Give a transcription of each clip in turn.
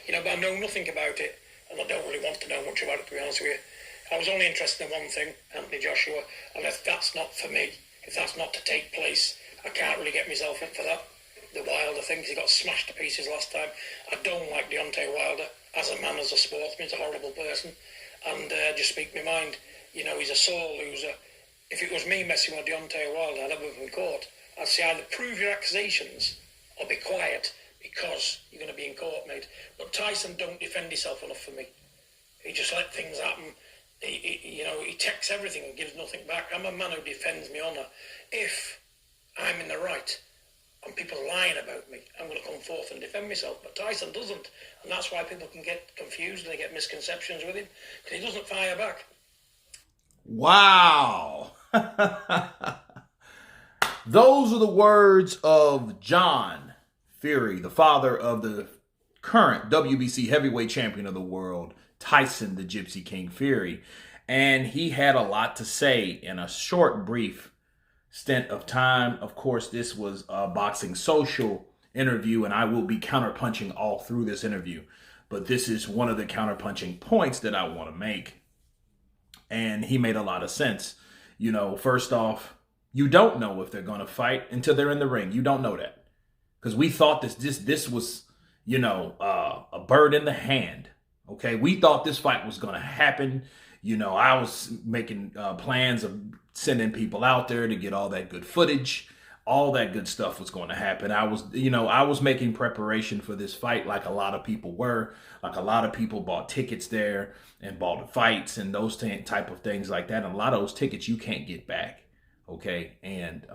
But I know nothing about it, and I don't really want to know much about it, to be honest with you. I was only interested in one thing, Anthony Joshua, and if that's not for me, if that's not to take place, I can't really get myself in for that. The Wilder thing, he got smashed to pieces last time. I don't like Deontay Wilder as a man, as a sportsman. He's a horrible person, and just speak my mind. He's a sore loser. If it was me messing with Deontay Wilder, I'd have him in court. I'd say either prove your accusations or be quiet, because you're going to be in court, mate. But Tyson don't defend himself enough for me. He just let things happen. He takes everything and gives nothing back. I'm a man who defends my honour. If I'm in the right and people are lying about me, I'm going to come forth and defend myself. But Tyson doesn't, and that's why people can get confused and they get misconceptions with him, because he doesn't fire back. Wow. Those are the words of John Fury, the father of the current WBC heavyweight champion of the world, Tyson the Gypsy King Fury. And he had a lot to say in a short, brief stint of time. Of course, this was a Boxing Social interview, and I will be counterpunching all through this interview. But this is one of the counterpunching points that I want to make. And he made a lot of sense. First off, you don't know if they're going to fight until they're in the ring. You don't know that. Because we thought this was, a bird in the hand. Okay, we thought this fight was going to happen. I was making plans of sending people out there to get all that good footage. All that good stuff was going to happen. I was making preparation for this fight, like a lot of people were. Like a lot of people bought tickets there and bought fights and those type of things like that. And a lot of those tickets you can't get back. Okay, and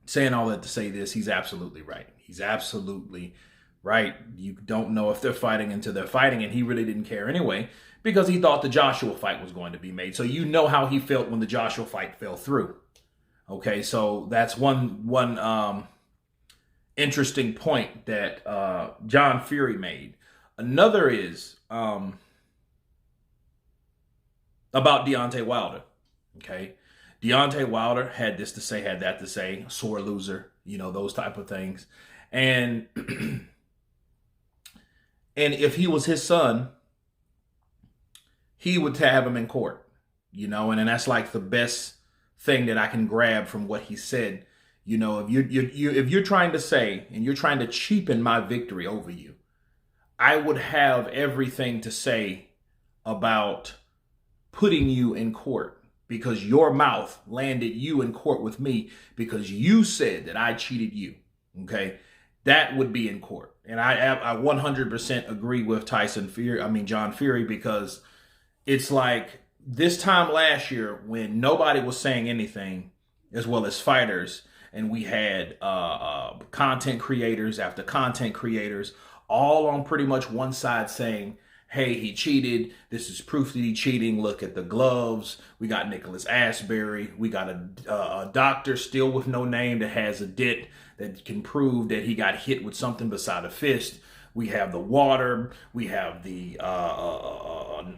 saying all that to say this, he's absolutely right. He's absolutely right. You don't know if they're fighting until they're fighting, and he really didn't care anyway, because he thought the Joshua fight was going to be made. So you know how he felt when the Joshua fight fell through. Okay, so that's one interesting point that John Fury made. Another is about Deontay Wilder. Okay, Deontay Wilder had this to say, had that to say, sore loser, those type of things. And and if he was his son, he would have him in court, and that's like the best thing that I can grab from what he said. If you're trying to say and you're trying to cheapen my victory over you, I would have everything to say about putting you in court, because your mouth landed you in court with me because you said that I cheated you. Okay, that would be in court. And I 100% agree with John Fury, because it's like this time last year when nobody was saying anything, as well as fighters, and we had content creators after content creators all on pretty much one side saying, hey, he cheated. This is proof that he's cheating. Look at the gloves. We got Nicholas Asbury. We got a doctor still with no name that has a dent that can prove that he got hit with something beside a fist. We have the water. We have the Martin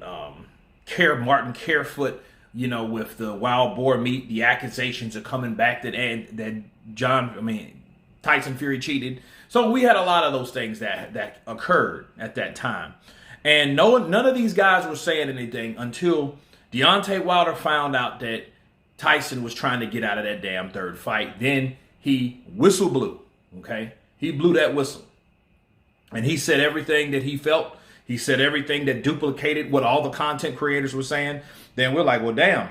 Carefoot, with the wild boar meat. The accusations are coming back that Tyson Fury cheated. So we had a lot of those things that occurred at that time. And none of these guys were saying anything until Deontay Wilder found out that Tyson was trying to get out of that damn third fight. Then he whistle blew, okay? He blew that whistle. And he said everything that he felt. He said everything that duplicated what all the content creators were saying. Then we're like, well, damn,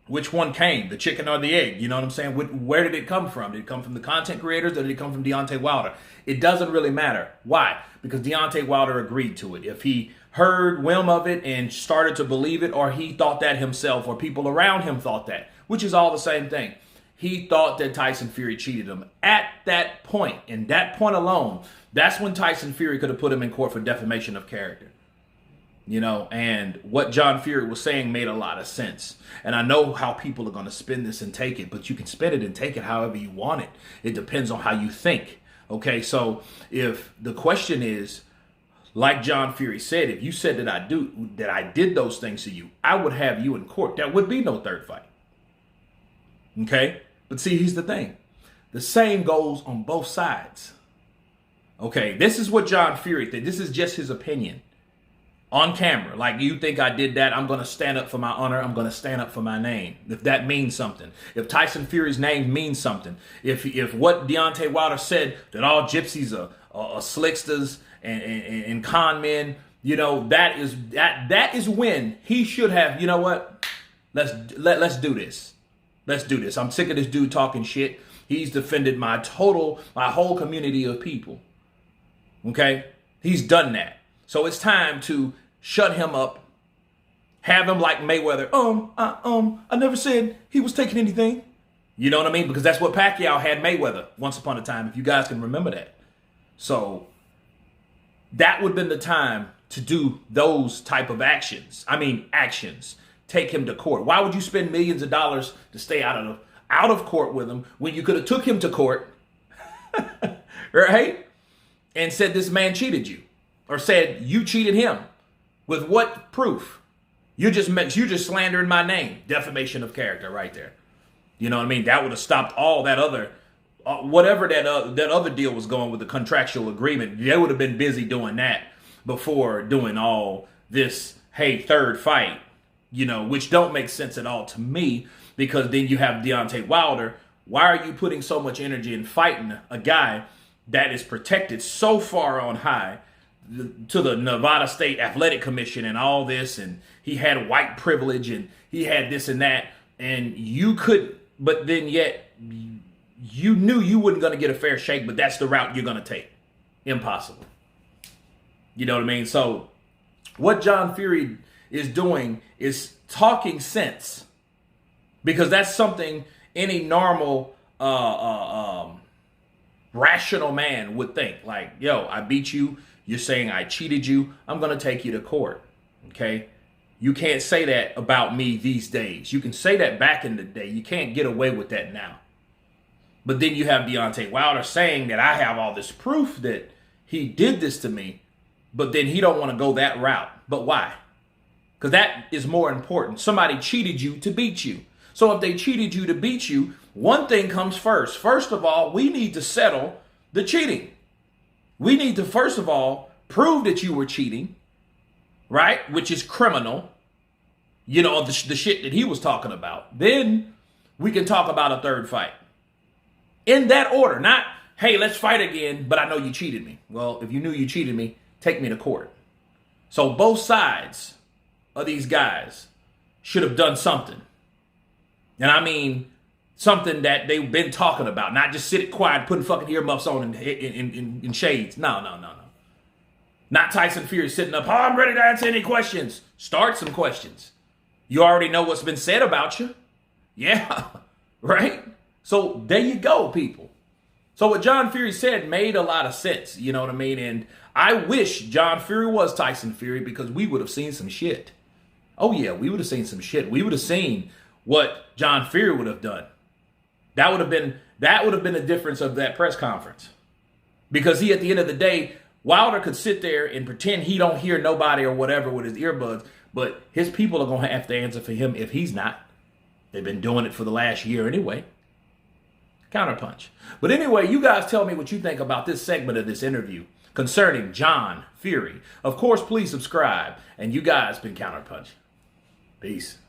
which one came, the chicken or the egg? You know what I'm saying? Where did it come from? Did it come from the content creators, or did it come from Deontay Wilder? It doesn't really matter. Why? Because Deontay Wilder agreed to it. If he heard whim of it and started to believe it, or he thought that himself, or people around him thought that, which is all the same thing. He thought that Tyson Fury cheated him at that point. And that point alone, that's when Tyson Fury could have put him in court for defamation of character. And what John Fury was saying made a lot of sense. And I know how people are going to spin this and take it, but you can spin it and take it however you want it. It depends on how you think. Okay, so if the question is, like John Fury said, if you said that I did those things to you, I would have you in court. There would be no third fight. Okay? But see, here's the thing. The same goes on both sides. Okay, this is what John Fury thinks. This is just his opinion on camera. Like, you think I did that? I'm going to stand up for my honor. I'm going to stand up for my name. If that means something. If Tyson Fury's name means something. If what Deontay Wilder said, that all gypsies are slicksters and con men, you know, that is when he should have, you know what? Let's do this. Let's do this. I'm sick of this dude talking shit. He's defended my whole community of people. Okay? He's done that. So it's time to shut him up. Have him like Mayweather. I never said he was taking anything. You know what I mean? Because that's what Pacquiao had Mayweather once upon a time, if you guys can remember that. So that would have been the time to do those type of actions. I mean, actions. Take him to court. Why would you spend millions of dollars to stay out of court with him when you could have took him to court, right? And said this man cheated you, or said you cheated him. With what proof? You're just slandering my name. Defamation of character, right there. You know what I mean? That would have stopped all that other, whatever that other deal was going with the contractual agreement. They would have been busy doing that before doing all this. Hey, third fight. You know, which don't make sense at all to me, because then you have Deontay Wilder. Why are you putting so much energy in fighting a guy that is protected so far on high to the Nevada State Athletic Commission and all this, and he had white privilege and he had this and that, and you could, but then yet you knew you weren't going to get a fair shake, but that's the route you're going to take. Impossible. You know what I mean? So what John Fury is doing is talking sense, because that's something any normal rational man would think. Like, yo, I beat you, you're saying I cheated you, I'm gonna take you to court. Okay, you can't say that about me these days. You can say that back in the day. You can't get away with that now. But then you have Deontay Wilder saying that I have all this proof that he did this to me, but then he don't want to go that route. But why? Because that is more important. Somebody cheated you to beat you. So if they cheated you to beat you, one thing comes first. First of all, we need to settle the cheating. We need to, first of all, prove that you were cheating, right? Which is criminal. You know, the shit that he was talking about. Then we can talk about a third fight. In that order. Not, hey, let's fight again, but I know you cheated me. Well, if you knew you cheated me, take me to court. So both sides of these guys should have done something. And I mean something that they've been talking about, not just sitting quiet, putting fucking earmuffs on in shades. No. Not Tyson Fury sitting up, I'm ready to answer any questions. Start some questions. You already know what's been said about you. Yeah, right? So there you go, people. So what John Fury said made a lot of sense, you know what I mean? And I wish John Fury was Tyson Fury, because we would have seen some shit. Oh yeah, we would have seen some shit. We would have seen what John Fury would have done. That would have been the difference of that press conference. Because he, at the end of the day, Wilder could sit there and pretend he don't hear nobody or whatever with his earbuds, but his people are going to have to answer for him if he's not. They've been doing it for the last year anyway. Counterpunch. But anyway, you guys tell me what you think about this segment of this interview concerning John Fury. Of course, please subscribe. And you guys been Counterpunch. Peace.